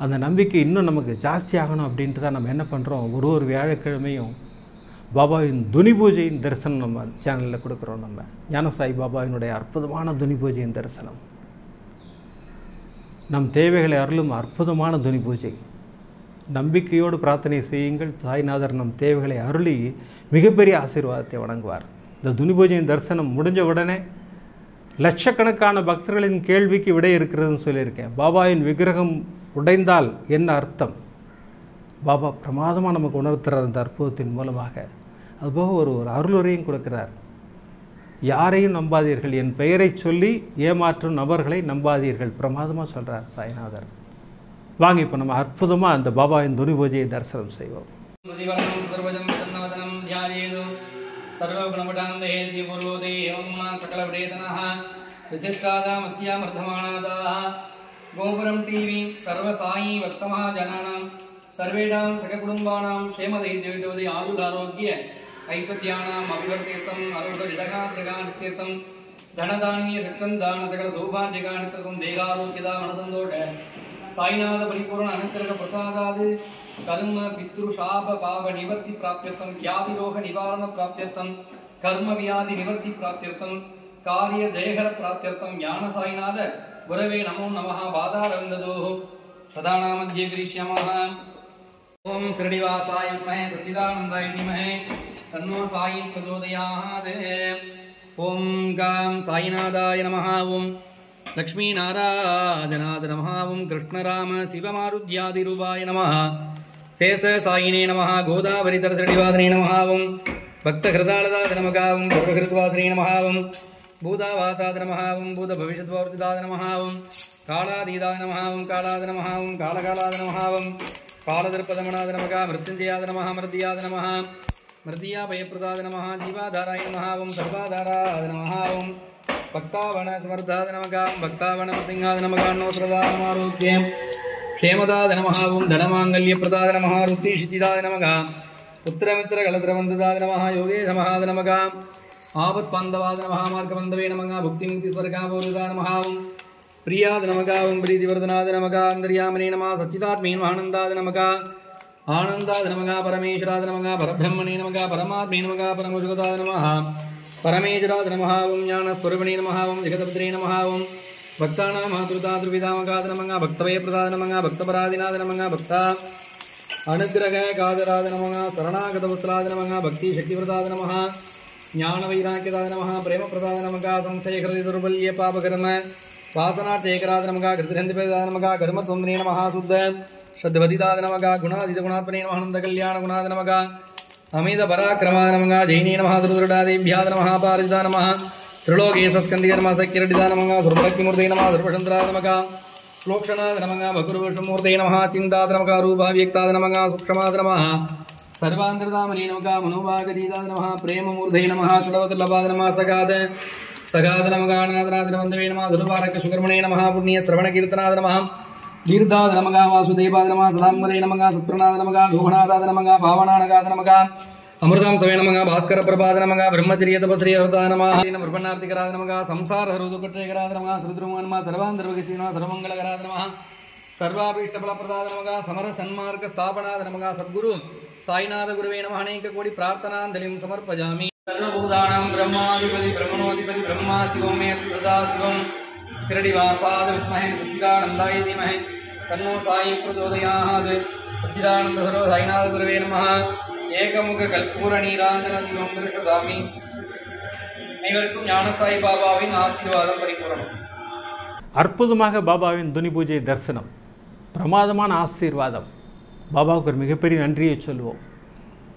அந்த நம்பிக்கை இன்னும் நமக்கு ஜாஸ்தி ஆகணும் அப்படின்ட்டு தான் நம்ம என்ன பண்ணுறோம், ஒரு வியாழக்கிழமையும் பாபாவின் துனி பூஜையின் தரிசனம் நம்ம சேனலில் கொடுக்குறோம். நம்ம ஞானசாய் பாபாவினுடைய அற்புதமான துனி பூஜையின் தரிசனம், நம் தேவைகளை அருளும் அற்புதமான துனி பூஜை. நம்பிக்கையோடு பிரார்த்தனை செய்யுங்கள். சாய்நாதர் நம் தேவைகளை அருளி மிகப்பெரிய ஆசீர்வாதத்தை வழங்குவார். இந்த துனி பூஜையின் தரிசனம் முடிஞ்ச உடனே லட்சக்கணக்கான பக்தர்களின் கேள்விக்கு விடை இருக்கிறதுன்னு சொல்லியிருக்கேன். பாபாவின் விக்கிரகம் உடைந்தால் என்ன அர்த்தம், பாபா பிரமாதமாக நமக்கு உணர்த்துறார் அந்த அற்புதத்தின் மூலமாக. அதுபோக ஒரு அருளுரையும் கொடுக்கிறார். யாரையும் நம்பாதீர்கள், என் பெயரை சொல்லி ஏமாற்றும் நபர்களை நம்பாதீர்கள், பிரமாதமாக சொல்கிறார் சாய்நாதர். வாங்க இப்போ நம்ம அற்புதமாக அந்த பாபாவின் துனி பூஜையை தரிசனம் செய்வோம். கோபுரம் டிவி சர்வசாயி வர்த்தமா ஜனானாம் சர்வேடாம் சககுடும்பானாம் க்ஷேமதைத்யோதி ஆயுராரோக்கிய ஐஸ்வர்யானாம் அபிவர்த்தீர்த்தம் அரோகரிதகா திரகா நித்யர்த்தம் தனதானிய சக்ஷந்தான சகல சௌபாகியகா நித்யர்த்தம் தேகாரோக்கியதா மனசந்தோட சாய்நாத பரிபூர்ண அனுக்கிரக பிரசாதாது கர்ம பித்ரு சாப பாவ நிவர்த்தி பிராப்தியர்த்தம் வியாதிரோக நிவாரண பிராப்தியர்த்தம் கர்ம வியாதி நிவர்த்தி பிராப்தியர்த்தம் காரிய ஜெயகர பிராப்தியர்த்தம் ஞான சாய்நாத குரவே நமோ நமஹ பாதாரவிந்ததோஹ சதானா மத்யே கிரிஷ்யாமஹ. ஓம் ஸ்ரீனிவாசாய வித்மஹே சச்சிதானந்தாய தீமஹி தன்னோ சாயி பிரச்சோதயாத். ஓம் காம் சாயிநாதாய நமஹ. ஓம் லக்ஷ்மீ நாராயணாய நமஹ. ஓம் கிருஷ்ணராம சிவமாருத்யாதிரூபாய நமஹ. சேஷ சாயினே நமஹ. கோதாவரிதர ஸ்ரீனிவாசனே நமஹ. ஓம் பக்த ஹிருதாலதாய நமஹ. ஓம் பக்தஹிருத்வாசனே நமஹ. ஓம் பூதாவாசாத நமஹ. ஓம் பூத பவிஷ்யத்வார்ஜிதாய நமஹ. ஓம் காலாதீதாய நமஹ. ஓம் காலாத நமஹ. ஓம் காலகாலாத நமஹ. ஓம் காலதர்ப்பதமனாத நமஹ. மிருத்யுஞ்சயாத நமஹ. மிருத்யாத நமஹ. மிருத்யா பயப்பிரதாத நமஹ. ஜீவாதாராய நமஹ. ஓம் சர்வாதாராய நமஹ. ஓம் பக்தாவன சமர்த்தாத நமஹ. ஓம் பக்தாவன மிருத்யுங்காத நமஹ. நோஸ்ரதாய நமஹ. க்ஷேமதாத நமஹ. ஓம் தனமாங்கல்யப்பிரதாத நமஹ. ருத்திஷித்திதாத நமஹ. புத்திரமித்திர கலத்ரவந்ததாத நமஹ. யோகே நமஹ நமஹ. आपत्पन्दवाद नमः मार्गबन्धवे नमः भुक्तिमुक्तिस्वर्गापूर्वदा नमः प्रियाद नमः प्रीतिवर्धनाद नमः अन्तर्यामिने नमः सच्चिदात्मे नमः आनन्दाद नमः आनन्दाद नमः परमेश्वराद नमः परब्रह्मणे नमः परमात्मे नमः परमजगदाद नमः परमेश्वराद नमः ओं ज्ञानस्वरूपिणे नमः ओं जगदपत्रे नमः ओं भक्तानां मातृतातृपितामगाद नमः भक्तवयप्रदाद नमः भक्तपरादिनाद नमः भक्ता अनुग्रह कादराद नमः शरणागतवत्सलाद नमः भक्तिशक्तिप्रदाद नमः ज्ञानवैराग्यदाद नमः प्रेमप्रदाद नमः संशयहृदयदुर्बल्य पापकर्म वासनार्थेकराद नमः कृतिरन्तिप्रदाद नमः कर्मत्वन्द्रे नमः शुद्ध श्रद्धवदिदाद नमः गुणादितगुणात्मने नमः आनन्दकल्याणगुणाद नमः अमितपराक्रमाद नमः जैने नमः दुर्दृढादेभ्याद नमः पारिदा नमः त्रिलोकेशस्कन्धिय नमः सख्यरडिदा नमः दुर्भक्तिमूर्ते नमः दुर्भषन्द्राद नमः श्लोक्षणाद नमः भकुर्वशमूर्ते नमः चिन्ताद नमः रूपाव्यक्ताद नमः सूक्ष्माद नमः सर्वान्तर्धामने नमः मनोभागतीदाद नमः प्रेममूर्धे नमः सुलभदुर्लभाद नमः सगाद नमः अनादनाद नमः नमः दुर्भारक सुकर्मणे नमः पुण्यश्रवणकीर्तनाद नमः दीर्घाद नमः वासुदेवाद नमः सदाम्बरे नमः सत्प्रनाद नमः लोभनादाद नमः भावनानगाद नमः अमृतां सवे नमः भास्कर प्रभाद नमः ब्रह्मचर्य तपश्री हृदा नमः ब्रह्मणार्तिकराद नमः संसार हृदुकट्टयकराद नमः श्रुद्रुमा नमः सर्वान्तर्वगति नमः सर्वमङ्गलकराद नमः सर्वाभीष्टफलप्रदाद नमः समर सन्मार्ग स्थापनाद नमः सद्गुरु साईनाथ गुरुवे नमः अनेक कोटि प्रार्थनाञ्जलिं समर्पयामि सर्वभूतानां ब्रह्माधिपति ब्रह्मणोऽधिपति ब्रह्मा शिवो मे सदा शिवं शिरडिवासाद विद्महे सच्चिदानन्दाय धीमहि तन्नो साई प्रचोदयात् सच्चिदानन्द सर्व साईनाथ गुरुवे नमः ஏகமுக கற்பூர நீராஞ்சன தீபம் திருஷதாமி. அனைவருக்கும் ஞான சாய் பாபாவின் ஆசீர்வாதம் பரிபூரணம். அற்புதமாக பாபாவின் துனி பூஜை தரிசனம், பிரமாதமான ஆசீர்வாதம். பாபாவுக்கு ஒரு மிகப்பெரிய நன்றியை சொல்லுவோம்.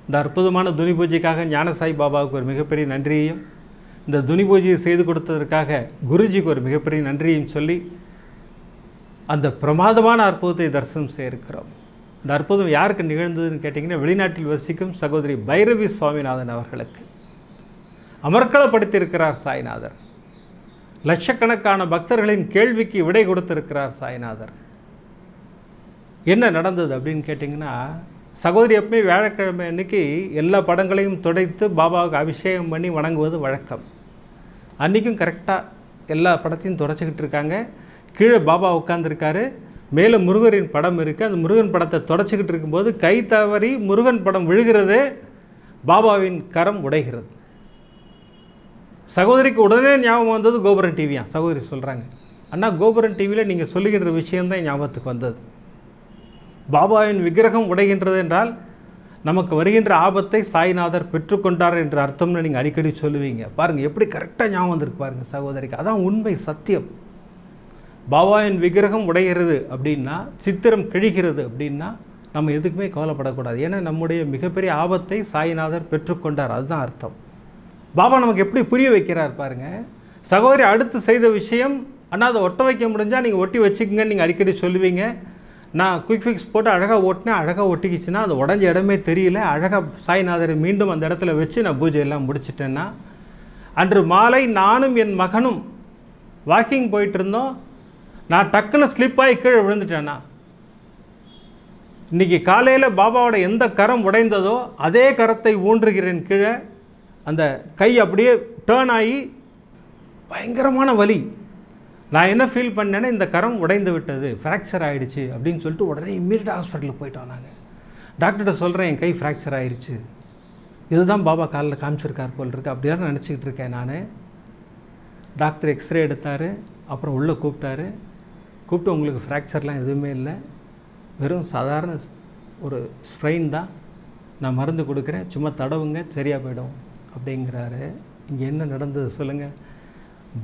இந்த அற்புதமான துனி பூஜைக்காக ஞான சாய் பாபாவுக்கு ஒரு மிகப்பெரிய நன்றியையும், இந்த துனி பூஜையை செய்து கொடுத்ததற்காக குருஜிக்கு ஒரு மிகப்பெரிய நன்றியையும் சொல்லி அந்த பிரமாதமான அற்புதத்தை தரிசனம் செய்ய இருக்கிறோம். இந்த அற்புதம் யாருக்கு நிகழ்ந்ததுன்னு கேட்டிங்கன்னா, வெளிநாட்டில் வசிக்கும் சகோதரி பைரவி சுவாமிநாதன் அவர்களுக்கு அமர்க்களப்படுத்தியிருக்கிறார் சாய்நாதர். லட்சக்கணக்கான பக்தர்களின் கேள்விக்கு விடை கொடுத்திருக்கிறார் சாய்நாதர். என்ன நடந்தது அப்படின்னு கேட்டிங்கன்னா, சகோதரி எப்பவுமே வியாழக்கிழமை அன்றைக்கி எல்லா படங்களையும் துடைத்து பாபாவுக்கு அபிஷேகம் பண்ணி வணங்குவது வழக்கம். அன்றைக்கும் கரெக்டாக எல்லா படத்தையும் துடைச்சிக்கிட்டு இருக்காங்க. கீழே பாபா உட்காந்துருக்காரு, மேலே முருகரின் படம் இருக்குது. அந்த முருகன் படத்தை தொடச்சிக்கிட்டு இருக்கும்போது கை தவறி முருகன் படம் விழுகிறது, பாபாவின் கரம் உடைகிறது. சகோதரிக்கு உடனே ஞாபகம் வந்தது கோபுரம் டிவியா. சகோதரி சொல்கிறாங்க, அண்ணா கோபுரம் டிவியில் நீங்கள் சொல்லுகின்ற விஷயந்தான் ஞாபகத்துக்கு வந்தது. பாபாவின் விக்கிரகம் உடைகின்றது என்றால் நமக்கு வருகின்ற ஆபத்தை சாய்நாதர் பெற்றுக்கொண்டார் என்ற அர்த்தம்னு நீங்கள் அடிக்கடி சொல்லுவீங்க. பாருங்கள் எப்படி கரெக்டாக ஞாபகம் வந்திருக்கு பாருங்கள் சகோதரிக்கு. அதான் உண்மை, சத்தியம். பாபாவின் விக்கிரகம் உடைகிறது அப்படின்னா, சித்திரம் கிழிகிறது அப்படின்னா நம்ம எதுக்குமே கவலைப்படக்கூடாது. ஏன்னா நம்முடைய மிகப்பெரிய ஆபத்தை சாய்நாதர் பெற்றுக்கொண்டார், அதுதான் அர்த்தம். பாபா நமக்கு எப்படி புரிய வைக்கிறார் பாருங்கள். சகோதரி அடுத்து செய்த விஷயம், ஆனால் அதை ஒட்ட வைக்க முடிஞ்சால் நீங்கள் ஒட்டி வச்சுக்கங்கன்னு நீங்கள் அடிக்கடி சொல்லுவீங்க. நான் குயிக் ஃபிக்ஸ் போட்டு அழகாக ஓட்டினேன், அழகாக ஒட்டிக்கிச்சுன்னா அது உடஞ்ச இடமே தெரியல, அழகாக சாய்நாதரை மீண்டும் அந்த இடத்துல வச்சு நான் பூஜையெல்லாம் முடிச்சிட்டேன்னா, அன்று மாலை நானும் என் மகனும் வாக்கிங் போயிட்டு இருந்தோம். நான் டக்குன்னு ஸ்லிப்பாகி கீழே விழுந்துட்டேன்னா, இன்றைக்கி காலையில் பாபாவோட எந்த கரம் உடைந்ததோ அதே கரத்தை ஊன்றுகிறேன் கீழே. அந்த கை அப்படியே டேர்ன் ஆகி பயங்கரமான வலி. நான் என்ன ஃபீல் பண்ணேன்னா, இந்த கரம் உடைந்து விட்டது, ஃப்ராக்சர் ஆகிடுச்சு அப்படின்னு சொல்லிட்டு உடனே இம்மீடியட் ஹாஸ்பிட்டலுக்கு போயிட்டோம். நாங்கள் டாக்டர்கிட்ட சொல்கிறேன், என் கை ஃப்ராக்சர் ஆகிடுச்சு, இதுதான் பாபா காலில் காமிச்சிருக்கார் போல் இருக்குது அப்படிலாம் நினச்சிக்கிட்டு இருக்கேன் நான். டாக்டர் எக்ஸ்ரே எடுத்தார், அப்புறம் உள்ளே கூப்பிட்டாரு. கூப்பிட்டு உங்களுக்கு ஃப்ராக்சர்லாம் எதுவுமே இல்லை, வெறும் சாதாரண ஒரு ஸ்ப்ரெயின் தான், நான் மருந்து கொடுக்குறேன், சும்மா தடவுங்க சரியாக போயிடும் அப்படிங்கிறாரு. இங்கே என்ன நடந்தது சொல்லுங்கள்.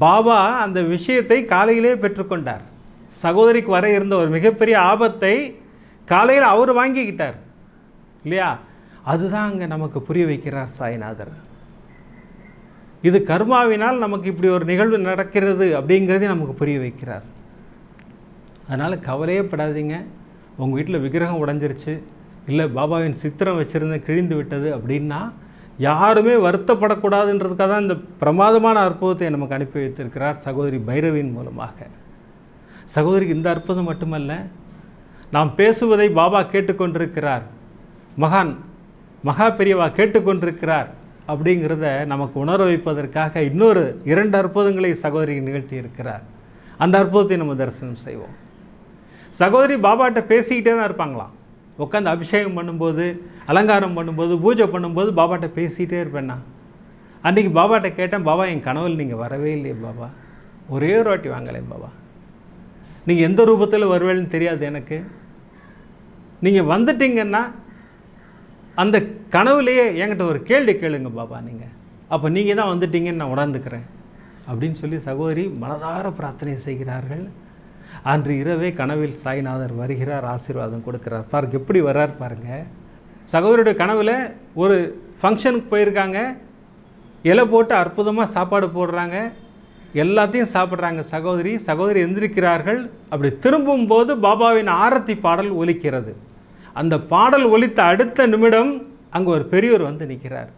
பாபா அந்த விஷயத்தை காலையிலே பெற்றுக்கொண்டார். சகோதரிக்கு வர இருந்த ஒரு மிகப்பெரிய ஆபத்தை காலையில் அவர் வாங்கிக்கிட்டார் இல்லையா? அதுதான் அங்கே நமக்கு புரிய வைக்கிறார் சாய்நாதர். இது கர்மாவினால் நமக்கு இப்படி ஒரு நிகழ்வு நடக்கிறது அப்படிங்கிறதே நமக்கு புரிய வைக்கிறார். அதனால் கவலையே படாதீங்க. உங்கள் வீட்டில் விக்கிரகம் உடைஞ்சிருச்சு, இல்லை பாபாவின் சித்திரம் வச்சுருந்த கிழிந்து விட்டது அப்படின்னா யாருமே வருத்தப்படக்கூடாதுன்றதுக்காக தான் இந்த பிரமாதமான அற்புதத்தை நமக்கு அனுப்பி வைத்திருக்கிறார் சகோதரி பைரவியின் மூலமாக. சகோதரிக்கு இந்த அற்புதம் மட்டுமல்ல, நாம் பேசுவதை பாபா கேட்டுக்கொண்டிருக்கிறார், மகா பெரியவா கேட்டுக்கொண்டிருக்கிறார். அப்படிங்கிறத நமக்கு உணர வைப்பதற்காக இன்னொரு 2 அற்புதங்களை சகோதரி நிகழ்த்தி இருக்கிறார். அந்த அற்புதத்தை நம்ம தரிசனம் செய்வோம். சகோதரி பாபாட்ட பேசிக்கிட்டே தான் இருப்பாங்களாம். உட்காந்து அபிஷேகம் பண்ணும்போது, அலங்காரம் பண்ணும்போது, பூஜை பண்ணும்போது பாபாட்ட பேசிக்கிட்டே இருப்பேன்னா. அன்றைக்கி பாபாட்ட கேட்டேன், பாபா என் கனவில் நீங்கள் வரவே இல்லையே பாபா, ஒரே ஒரு வாட்டி வாங்கலேன் பாபா, நீங்கள் எந்த ரூபத்தில் வருவேன்னு தெரியாது எனக்கு, நீங்கள் வந்துட்டீங்கன்னா அந்த கனவுலையே என்கிட்ட ஒரு கேள்வி கேளுங்க பாபா நீங்கள், அப்போ நீங்கள் தான் வந்துட்டீங்கன்னு நான் உணர்ந்துக்கிறேன் அப்படின்னு சொல்லி சகோதரி மனதார பிரார்த்தனை செய்கிறார்கள். அன்று இரவே கனவில் சாய்நாதர் வருகிறார், ஆசீர்வாதம் கொடுக்கிறார். பாருங்க எப்படி வர்றார் பாருங்கள். சகோதரியுடைய கனவில் ஒரு ஃபங்க்ஷனுக்கு போயிருக்காங்க, இலை போட்டு அற்புதமாக சாப்பாடு போடுறாங்க, எல்லாத்தையும் சாப்பிட்றாங்க. சகோதரி எந்திரிக்கிறார்கள். அப்படி திரும்பும்போது பாபாவின் ஆரத்தி பாடல் ஒலிக்கிறது. அந்த பாடல் ஒலித்த அடுத்த நிமிடம் அங்கே ஒரு பெரியவர் வந்து நிற்கிறார்.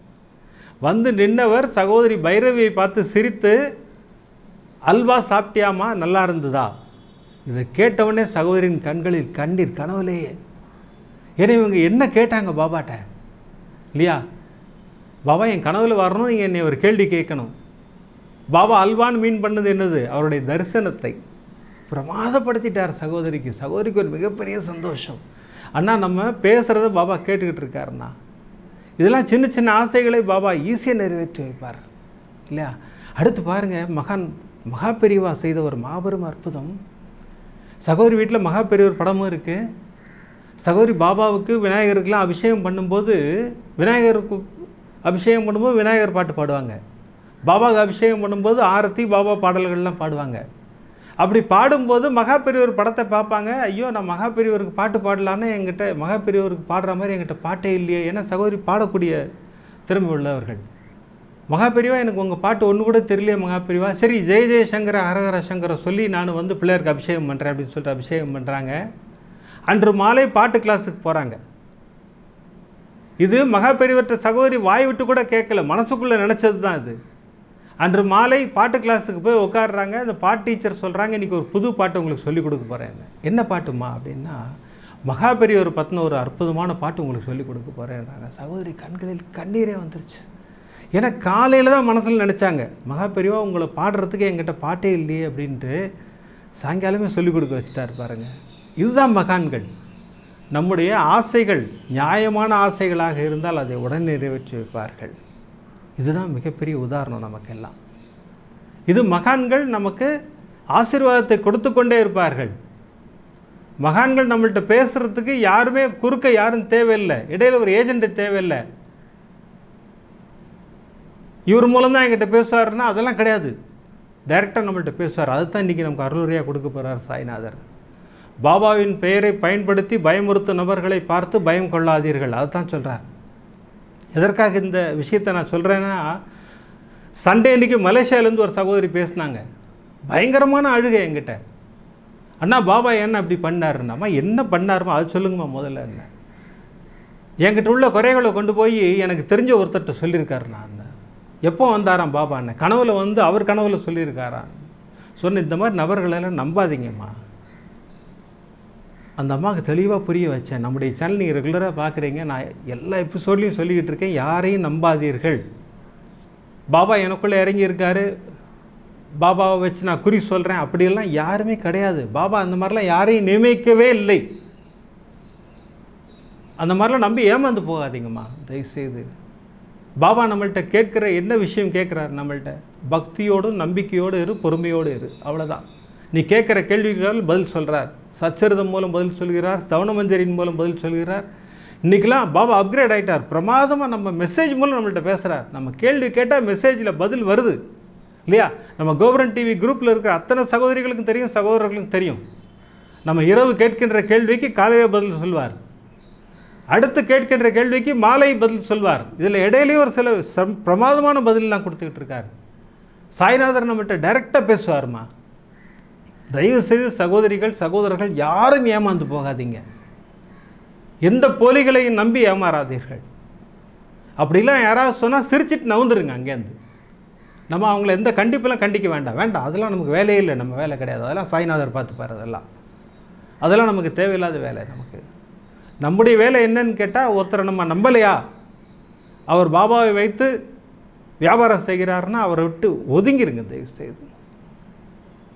வந்து நின்றவர் சகோதரி பைரவியை பார்த்து சிரித்து, அல்வா சாப்பிட்டியாமா, நல்லா இருந்ததா? இதை கேட்டவுடனே சகோதரியின் கண்களில் கண்ணீர் கனவுலேயே. ஏன்னா இவங்க என்ன கேட்டாங்க பாபாட்ட இல்லையா? பாபா என் கனவில் வரணும், நீங்கள் என்னை ஒரு கேள்வி கேட்கணும். பாபா அல்வான்னு மீன் பண்ணது என்னது? அவருடைய தரிசனத்தை பிரமாதப்படுத்திட்டார் சகோதரிக்கு. சகோதரிக்கு ஒரு மிகப்பெரிய சந்தோஷம். அண்ணா நம்ம பேசுகிறத பாபா கேட்டுக்கிட்டு இருக்காருண்ணா. இதெல்லாம் சின்ன சின்ன ஆசைகளை பாபா ஈஸியாக நிறைவேற்றி வைப்பார் இல்லையா? அடுத்து பாருங்கள், மகா பெரியவா செய்த ஒரு மாபெரும் அற்புதம். சகோதரி வீட்டில் மகா பெரியவர் படமும் இருக்குது. சகோதரி பாபாவுக்கு விநாயகருக்கெலாம் அபிஷேகம் பண்ணும்போது, விநாயகருக்கு அபிஷேகம் பண்ணும்போது விநாயகர் பாட்டு பாடுவாங்க. பாபாவுக்கு அபிஷேகம் பண்ணும்போது ஆரத்தி பாபா பாடல்கள்லாம் பாடுவாங்க. அப்படி பாடும்போது மகா பெரியவர் படத்தை பார்ப்பாங்க. ஐயோ நான் மகா பெரியவருக்கு பாட்டு பாடலான்னு என்கிட்ட மகா பெரியவருக்கு பாடுற மாதிரி என்கிட்ட பாட்டே இல்லையே. ஏன்னா சகோதரி பாடக்கூடிய திறமை உள்ளவர்கள். மகா பெரியவா எனக்கு உங்கள் பாட்டு ஒன்று கூட தெரியலையே மகா பெரியவா. சரி ஜெய ஜெயசங்கர ஹரஹர சங்கர சொல்லி நான் வந்து பிள்ளையருக்கு அபிஷேகம் பண்ணுறேன் அப்படின்னு சொல்லிட்டு அபிஷேகம் பண்ணுறாங்க. அன்று மாலை பாட்டு கிளாஸுக்கு போகிறாங்க. இது மகா பெரியவர்கிட்ட சகோதரி வாய் விட்டு கூட கேட்கல, மனசுக்குள்ளே நினச்சது தான் இது. அன்று மாலை பாட்டு கிளாஸுக்கு போய் உட்காடுறாங்க. அந்த பாட்டு டீச்சர் சொல்கிறாங்க, இன்றைக்கி ஒரு புது பாட்டு உங்களுக்கு சொல்லிக் கொடுக்க போகிறேன். என்ன பாட்டுமா அப்படின்னா, மகா பெரியவர் பற்றின ஒரு அற்புதமான பாட்டு உங்களுக்கு சொல்லிக் கொடுக்க போகிறேன்றாங்க. சகோதரி கண்களில் கண்ணீரே வந்துருச்சு. ஏன்னா காலையில் தான் மனசில் நினச்சாங்க, மகா பெரியவா உங்களை பாடுறதுக்கு என்கிட்ட பாட்டே இல்லையே அப்படின்ட்டு சாயங்காலமே சொல்லிக் கொடுக்க வச்சுட்டார் பாருங்க. இதுதான் மகான்கள். நம்முடைய ஆசைகள் நியாயமான ஆசைகளாக இருந்தால் அதை உடனே நிறைவேற்றி வைப்பார்கள். இதுதான் மிகப்பெரிய உதாரணம் நமக்கெல்லாம். இது மகான்கள் நமக்கு ஆசீர்வாதத்தை கொடுத்து கொண்டே இருப்பார்கள். மகான்கள் நம்மள்கிட்ட பேசுகிறதுக்கு யாருமே குறுக்க யாரும் தேவையில்லை, இடையில் ஒரு ஏஜென்ட் தேவையில்லை. இவர் மூலம்தான் என்கிட்ட பேசுவார்னா அதெல்லாம் கிடையாது, டைரெக்டாக நம்மள்கிட்ட பேசுவார். அதுதான் இன்றைக்கி நமக்கு அருளுரையாக கொடுக்க போகிறார் சாய்நாதர். பாபாவின் பெயரை பயன்படுத்தி பயமுறுத்தும் நபர்களை பார்த்து பயம் கொள்ளாதீர்கள், அதுதான் சொல்கிறார். எதற்காக இந்த விஷயத்தை நான் சொல்கிறேன்னா, சண்டே அன்றைக்கி மலேசியாவிலேருந்து ஒரு சகோதரி பேசினாங்க. பயங்கரமான அழுகை என்கிட்ட. அண்ணா பாபா என்ன அப்படி பண்ணாருன்னாம்மா, என்ன பண்ணாருமா அது சொல்லுங்கம்மா முதல்ல. என்ன என்கிட்ட உள்ள குறைகளை கொண்டு போய் எனக்கு தெரிஞ்ச ஒருத்தர்கிட்ட சொல்லியிருக்காருண்ணா. அந்த எப்போ வந்தாராம் பாபா என்ன கனவில் வந்து அவர் கனவில் சொல்லியிருக்காரான். சொன்ன இந்த மாதிரி நபர்களெல்லாம் நம்பாதீங்கம்மா. அந்த அம்மாவுக்கு தெளிவாக புரிய வச்சேன். நம்முடைய சேனல் நீங்கள் ரெகுலராக பார்க்குறீங்க, நான் எல்லா எபிசோட்லையும் சொல்லிக்கிட்டு இருக்கேன், யாரையும் நம்பாதீர்கள். பாபா எனக்குள்ளே இறங்கியிருக்காரு, பாபாவை வச்சு நான் குறி சொல்கிறேன் அப்படியெல்லாம் யாருமே கிடையாது. பாபா அந்த மாதிரிலாம் யாரையும் நியமிக்கவே இல்லை. அந்த மாதிரிலாம் நம்பி ஏமாந்து போகாதீங்கம்மா தயவுசெய்து. பாபா நம்மள்கிட்ட கேட்குற என்ன விஷயம் கேட்குறாரு, நம்மள்கிட்ட பக்தியோடும் நம்பிக்கையோடு இரு, பொறுமையோடு இரு, அவ்வளோதான். நீ கேட்குற கேள்விகள் பதில் சொல்கிறார். சச்சரிதம் மூலம் பதில் சொல்கிறார், சவணமஞ்சரின் மூலம் பதில் சொல்கிறார். இன்றைக்கெலாம் பாபா அப்கிரேட் ஆகிட்டார். பிரமாதமாக நம்ம மெசேஜ் மூலம் நம்மள்கிட்ட பேசுகிறார். நம்ம கேள்வி கேட்டால் மெசேஜில் பதில் வருது இல்லையா? நம்ம கோபுரம் டிவி குரூப்பில் இருக்கிற அத்தனை சகோதரிகளுக்கும் தெரியும், சகோதரர்களுக்கும் தெரியும். நம்ம இரவு கேட்கின்ற கேள்விக்கு காலையில் பதில் சொல்வார், அடுத்து கேட்கின்ற கேள்விக்கு மாலை பதில் சொல்வார். இதில் இடையிலேயே ஒரு சில பிரமாதமான பதிலெலாம் கொடுத்துக்கிட்டு இருக்கார். சாய்நாதர் நம்மகிட்ட டைரெக்டாக பேசுவார்மா. தயவுசெய்து சகோதரிகள் சகோதரர்கள் யாரும் ஏமாந்து போகாதீங்க. எந்த போலிகளையும் நம்பி ஏமாறாதீர்கள். அப்படிலாம் யாராவது சொன்னால் சிரிச்சிட்டு நவுந்துருங்க அங்கேருந்து. நம்ம அவங்கள எந்த கண்டிப்பெல்லாம் கண்டிக்க வேண்டாம். அதெல்லாம் நமக்கு வேலையே இல்லை, நம்ம வேலை கிடையாது. அதெல்லாம் சாய்நாதர் பார்த்துப்பார். அதெல்லாம் நமக்கு தேவையில்லாத வேலை. நம்முடைய வேலை என்னன்னு கேட்டால், ஒருத்தரை நம்ம நம்பலையா, அவர் பாபாவை வைத்து வியாபாரம் செய்கிறாருன்னா அவரை விட்டு ஒதுங்கிருங்க தயவு செய்து.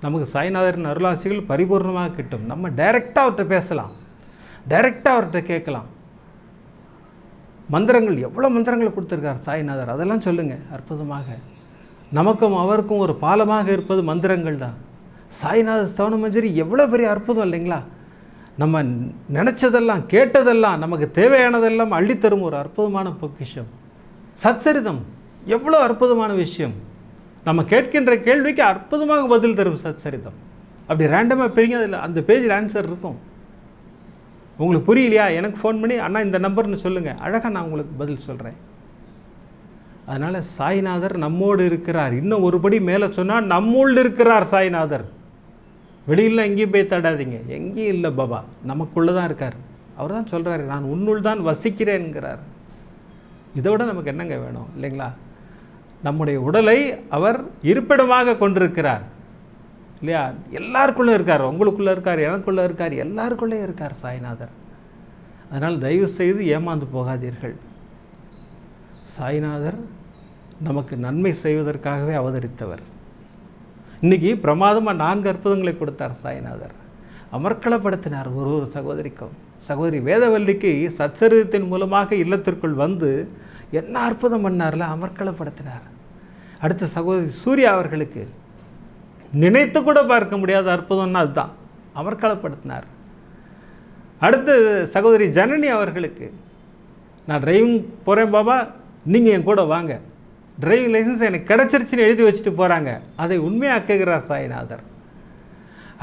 நமக்கு சாய்நாதரின் அருளாசிகள் பரிபூர்ணமாக கிட்டும். நம்ம டைரெக்டாக அவர்கிட்ட பேசலாம், டைரெக்டாக அவர்கிட்ட கேட்கலாம். மந்திரங்கள் எவ்வளோ மந்திரங்கள் கொடுத்துருக்கார் சாய்நாதர், அதெல்லாம் சொல்லுங்கள். அற்புதமாக நமக்கும் அவருக்கும் ஒரு பாலமாக இருப்பது மந்திரங்கள் தான். சாய்நாத ஸ்தவன மஞ்சரி எவ்வளோ பெரிய அற்புதம் இல்லைங்களா? நம்ம நினச்சதெல்லாம் கேட்டதெல்லாம் நமக்கு தேவையானதெல்லாம் அள்ளித்தரும் ஒரு அற்புதமான பொக்கிஷம். சச்சரிதம் எவ்வளோ அற்புதமான விஷயம். நம்ம கேட்கின்ற கேள்விக்கு அற்புதமாக பதில் தரும் சச்சரிதம். அப்படி ரேண்டமாக பிரிங்க, அதில் அந்த பேஜில் ஆன்சர் இருக்கும். உங்களுக்கு புரியலையா, எனக்கு ஃபோன் பண்ணி அண்ணா இந்த நம்பர்னு சொல்லுங்கள், அழகாக நான் உங்களுக்கு பதில் சொல்கிறேன். அதனால் சாய்நாதர் நம்மோடு இருக்கிறார். இன்னும் ஒருபடி மேலே சொன்னால் நம்முள் இருக்கிறார் சாய்நாதர். வெளியில் எங்கேயும் போய் தடாதீங்க, எங்கேயும் இல்லை பாபா, நமக்குள்ளே தான் இருக்கார். அவர் தான் சொல்கிறாரு, நான் உன்னுள் தான் வசிக்கிறேன்கிறார். இதை விட நமக்கு என்னங்க வேணும் இல்லைங்களா? நம்முடைய உடலை அவர் இருப்பிடமாக கொண்டிருக்கிறார் இல்லையா? எல்லாருக்குள்ளே இருக்கார், உங்களுக்குள்ளே இருக்கார், எனக்குள்ளே இருக்கார், எல்லாருக்குள்ளே இருக்கார் சாய்நாதர். அதனால் தயவு செய்து ஏமாந்து போகாதீர்கள். சாய்நாதர் நமக்கு நன்மை செய்வதற்காகவே அவதரித்தவர். இன்றைக்கி பிரமாதமாக 4 அற்புதங்களை கொடுத்தார் சாய்நாதர். அமர்க்களப்படுத்தினார் ஒரு சகோதரிக்கும். சகோதரி வேதவல்லிக்கு சச்சரிதத்தின் மூலமாக இல்லத்திற்குள் வந்து என்ன அற்புதம் பண்ணார்ல, அமர்க்களப்படுத்தினார். அடுத்த சகோதரி சூர்யா அவர்களுக்கு நினைத்து கூட பார்க்க முடியாத அற்புதம்னா அதுதான், அமர்க்களப்படுத்தினார். அடுத்து சகோதரி ஜனனி அவர்களுக்கு, நான் டிரைவிங் போகிறேன் பாபா, நீங்கள் என் கூட வாங்க, டிரைவிங் லைசன்ஸ் எனக்கு கிடச்சிருச்சுன்னு எழுதி வச்சுட்டு போகிறாங்க, அதை உண்மையாக்குகிறார் சாய்நாதர்.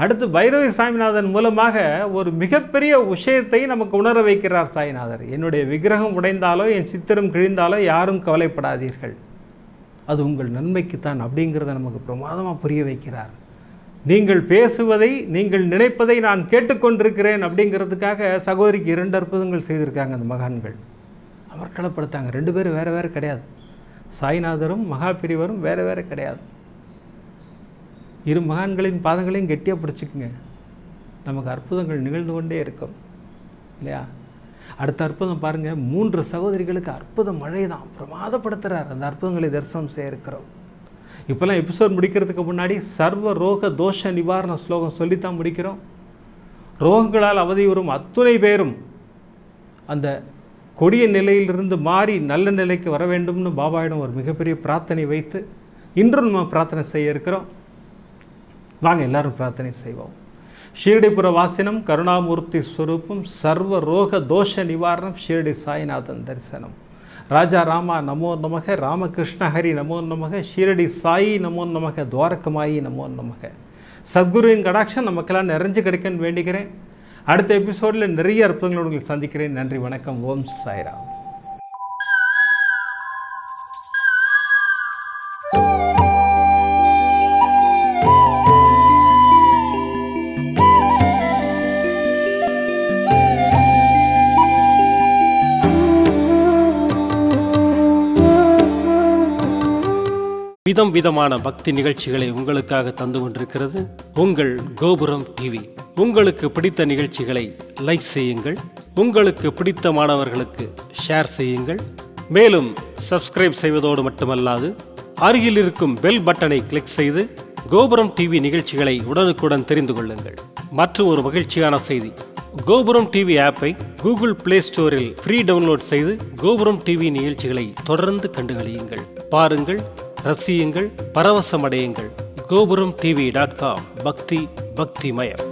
அடுத்து பைரவி சாமிநாதன் மூலமாக ஒரு மிகப்பெரிய விஷயத்தை நமக்கு உணர வைக்கிறார் சாய்நாதர். என்னுடைய விக்கிரகம் உடைந்தாலோ என் சித்திரம் கிழிந்தாலோ யாரும் கவலைப்படாதீர்கள், அது உங்கள் நன்மைக்குத்தான் அப்படிங்கிறத நமக்கு பிரமாதமாக புரிய வைக்கிறார். நீங்கள் பேசுவதை, நீங்கள் நினைப்பதை நான் கேட்டுக்கொண்டிருக்கிறேன் அப்படிங்கிறதுக்காக சகோதரிக்கு 2 அற்புதங்கள் செய்திருக்காங்க அந்த மகான்கள். அமர்க்களப்படுத்தாங்க. 2 பேரும் வேறு வேறு கிடையாது. சாய்நாதரும் மகாபிரிவரும் வேறு வேறு கிடையாது. 2 மகான்களின் பாதங்களையும் கெட்டியாக பிடிச்சிக்குங்க, நமக்கு அற்புதங்கள் நிகழ்ந்து கொண்டே இருக்கும் இல்லையா? அடுத்த அற்புதம் பாருங்கள், 3 சகோதரிகளுக்கு அற்புத மழை தான், பிரமாதப்படுத்துகிறார். அந்த அற்புதங்களை தரிசனம் செய்ய இருக்கிறோம். இப்போல்லாம் எபிசோட் முடிக்கிறதுக்கு முன்னாடி சர்வ ரோக தோஷ நிவாரண ஸ்லோகம் சொல்லித்தான் முடிக்கிறோம். ரோகங்களால் அவதியுறும் அத்துணை பேரும் அந்த கொடிய நிலையிலிருந்து மாறி நல்ல நிலைக்கு வர வேண்டும்னு பாபாவிடம் ஒரு மிகப்பெரிய பிரார்த்தனை வைத்து இன்றும் நம்ம பிரார்த்தனை செய்ய இருக்கிறோம். வாங்க எல்லாரும் பிரார்த்தனை செய்வோம். ஷீரடிபுர வாசினம் கருணாமூர்த்தி ஸ்வரூபம் சர்வ ரோக தோஷ நிவாரணம் ஷீரடி சாய்நாதன் தரிசனம். ராஜா ராமா நமோ நமக, ராமகிருஷ்ண ஹரி நமோ நமக, ஷீரடி சாயி நமோ நமக, துவாரகமாயி நமோ நமக. சத்குருவின் கடாட்சம் நமக்கெல்லாம் நிறைஞ்சு கிடைக்குன்னு வேண்டிக்கிறேன். அடுத்த எபிசோடில் நிறைய அற்புதங்களோடு உங்களை சந்திக்கிறேன். நன்றி, வணக்கம். ஓம் சாய்ராம். விதம் விதமான பக்தி நிகழ்ச்சிகளை உங்களுக்காக தந்து கொண்டிருக்கிறது உங்கள் கோபுரம் டிவி. உங்களுக்கு பிடித்த நிகழ்ச்சிகளை லைக் செய்யுங்கள், உங்களுக்கு பிடித்த மாணவர்களுக்கு ஷேர் செய்யுங்கள். மேலும் சப்ஸ்கிரைப் செய்வதோடு மட்டுமல்லாது அருகில் இருக்கும் பெல் பட்டனை கிளிக் செய்து கோபுரம் டிவி நிகழ்ச்சிகளை உடனுக்குடன் தெரிந்து கொள்ளுங்கள். மற்றும் ஒரு மகிழ்ச்சியான செய்தி, கோபுரம் டிவி ஆப்பை கூகுள் பிளே ஸ்டோரில் ஃப்ரீ டவுன்லோட் செய்து கோபுரம் டிவி நிகழ்ச்சிகளை தொடர்ந்து கண்டுகளியுங்கள். பாருங்கள், ரசியுங்கள், பரவசமடையுங்கள். gopuramtv.com. பக்தி பக்திமயம்.